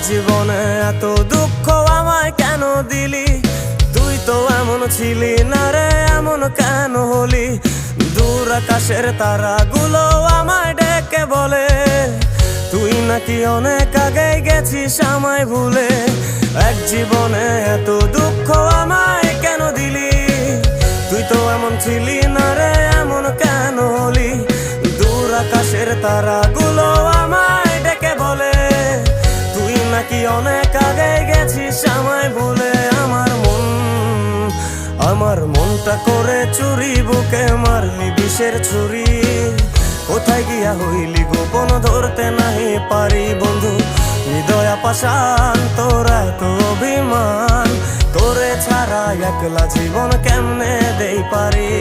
জীবনে এত দুঃখ আমায় কেন দিলি? তুই তো এমন ছিলি না রে, এমন কেন হলি? দূর আকাশের তারাগুলো আমায় ডেকে বলে তুই নাকি অনেক আগে গেছিস আমায় ভুলে। এক জীবনে এত দুঃখ আমায় কেন দিলি? তুই তো এমন ছিলি না রে, এমন কেন হলি? দূর আকাশের তারাগুলো আমায় ডেকে বলে তুই নাকি অনেক আগে গেছিস আমায় ভুলে। আমার মনটা করে চুরি, বুকে মারলি বিষের ছুরি। কোথায় গিয়া হইলি গোপন ধরতে নাহি পারি বন্ধু। হৃদয় পাষাণ তোর এত অভিমান, তোরে ছাড়া একলা জীবন কেমনে দেই পারি?